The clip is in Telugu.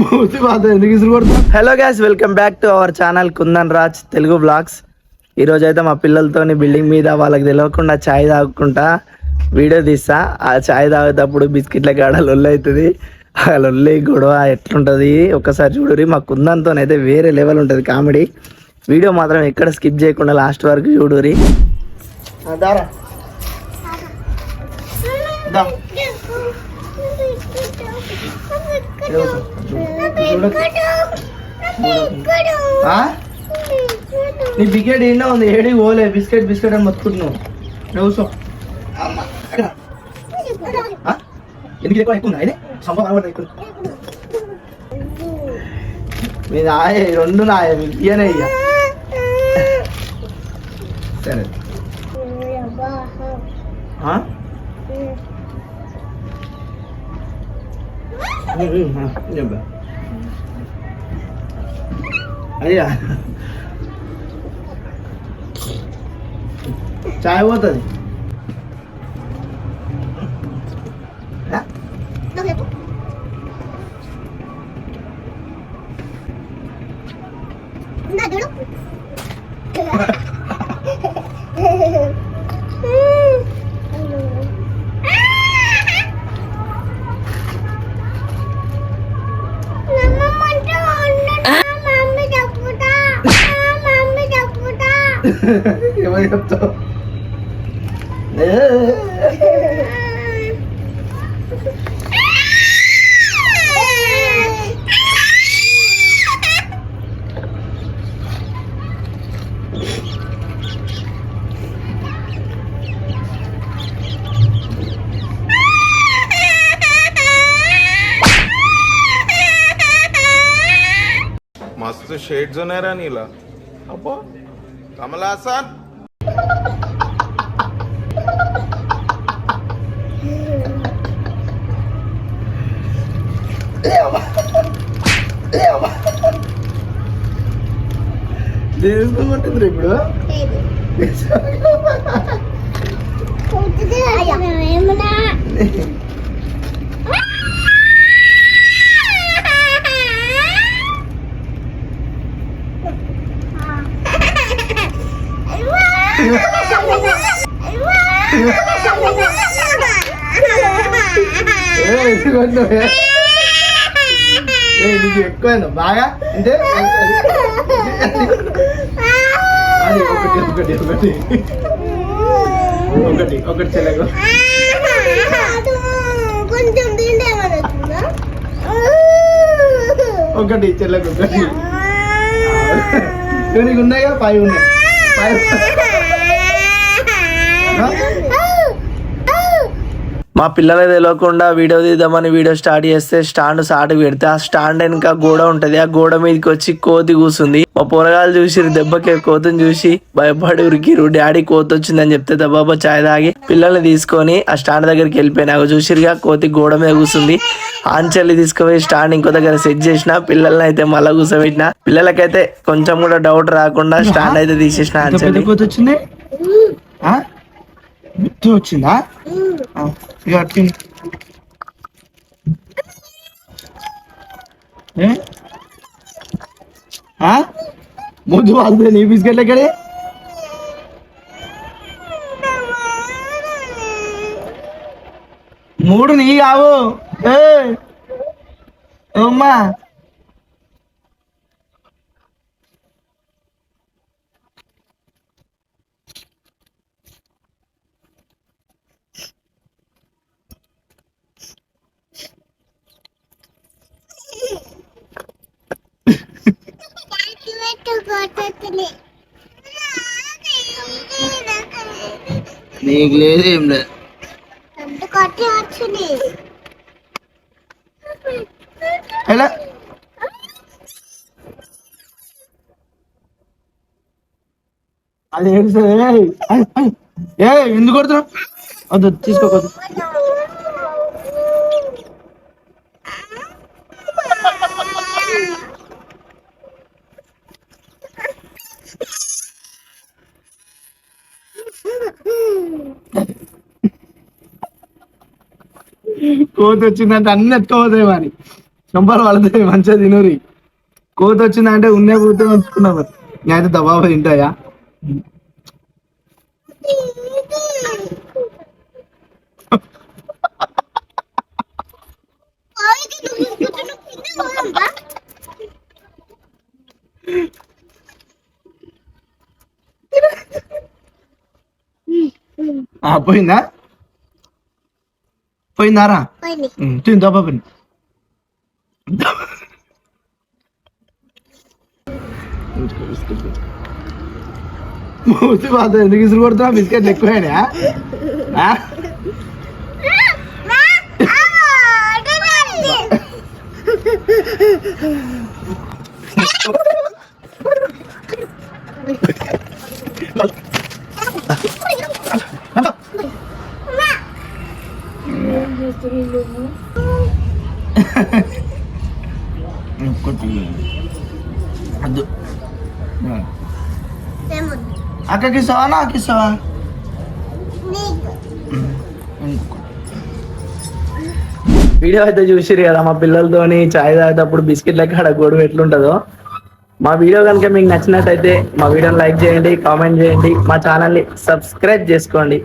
Hello guys, welcome back to our channel Kundan Raj Telugu blogs. ఈరోజు అయితే మా పిల్లలతోని బిల్డింగ్ మీద వాళ్ళకి తెలియకుండా ఛాయ్ తాగుకుంటా వీడియో తీస్తా. ఆ ఛాయ్ తాగేటప్పుడు బిస్కెట్ల కాడ లొల్లి అవుతుంది. ఆ లొల్లి గొడవ ఎట్లుంటుంది ఒక్కసారి చూడరి. మా కుందన్తో అయితే వేరే లెవెల్ ఉంటుంది కామెడీ. వీడియో మాత్రం ఎక్కడ స్కిప్ చేయకుండా లాస్ట్ వరకు చూడరి. నీ బికెట్ ఏంటో ఉంది, ఏడికి పోలే. బిస్కెట్ బిస్కెట్ అని మొత్తుకుంటున్నావు. కూర్చో. ఎందుకు ఎక్కువ ఎక్కువ ఉన్నాయి సంభవం ఎక్కువ మీ నాయ రెండు నాయ ఇయనే ఇయ్య. సరే అయ్యా చాయ్ పోతుంది. ఏమని చెప్తావు? मस्त शेड्स नाही राणीला अप्पा कमला हसन తీసుకుంటుంది ఇప్పుడు. నీకు ఎక్కువైందా బాగా? అంటే అది ఒకటి ఒకటి ఒకటి ఒకటి ఒకటి చెల్లెకు ఒకటి చెల్లెకు ఒకటి. నీకు ఉన్నాయిగా 5 ఉన్నాయి. 5 మా పిల్లలకి తెలియకుండా వీడియో తీద్దామని వీడియో స్టార్ట్ చేస్తే స్టాండ్ సాటుకు పెడితే ఆ స్టాండ్ వెనక గోడ ఉంటది. ఆ గోడ మీదకి వచ్చి కోతి కూర్చుంది. మా పొరగాలు చూసి దెబ్బకి కోతిని చూసి భయపడి ఉరికిరు. డాడీ కోతి వచ్చిందని చెప్తే దెబ్బ చాయ్ తాగి పిల్లల్ని తీసుకొని ఆ స్టాండ్ దగ్గరికి వెళ్ళిపోయినా. చూసిరుగా కోతి గోడ మీద కూర్చుంది. ఆంచెల్లి తీసుకుపోయి స్టాండ్ ఇంకో దగ్గర సెట్ చేసిన. పిల్లల్ని అయితే మళ్ళా కూర్చోబెట్టిన. పిల్లలకైతే కొంచెం కూడా డౌట్ రాకుండా స్టాండ్ అయితే తీసేసిన. ఆంచెల్లి వచ్చింది వచ్చిందా? ముందు వాళ్ళు నీ బిస్కెట్లు ఎక్కడే? మూడు నీ కావు అమ్మా. నీకు లేదు ఏం లేదు. ఎలా అది ఎందుకు కొడుతున్నావు? వద్దు తీసుకోకూడదు. కోతి వచ్చిందంటే అన్ని ఎత్తుకోపోతాయి మరి. చంపాలు వాళ్ళతో మంచిగా తినూరి. కోతి వచ్చిందంటే ఉన్నే పోతే ఉంచుకున్నావు. నేనైతే దబాబా తింటాయా. పోయిందా పోయిందారా తిని దబాబు మూతి బాధ ఎందుకు ఇసురు కొడుతున్నా బిస్కెట్లు ఎక్కువైనా అద్దు అక్కకి ఇస్తావా నాకు ఇస్తావా వీడియో అయితే చూసిరు కదా మా పిల్లలతోని చాయ్ తాగేటప్పుడు బిస్కెట్ల కాడ గొడవ ఎట్లుంటుందో. మా వీడియో కనుక మీకు నచ్చినట్టయితే మా వీడియోని లైక్ చేయండి, కామెంట్ చేయండి, మా ఛానల్ని సబ్స్క్రైబ్ చేసుకోండి.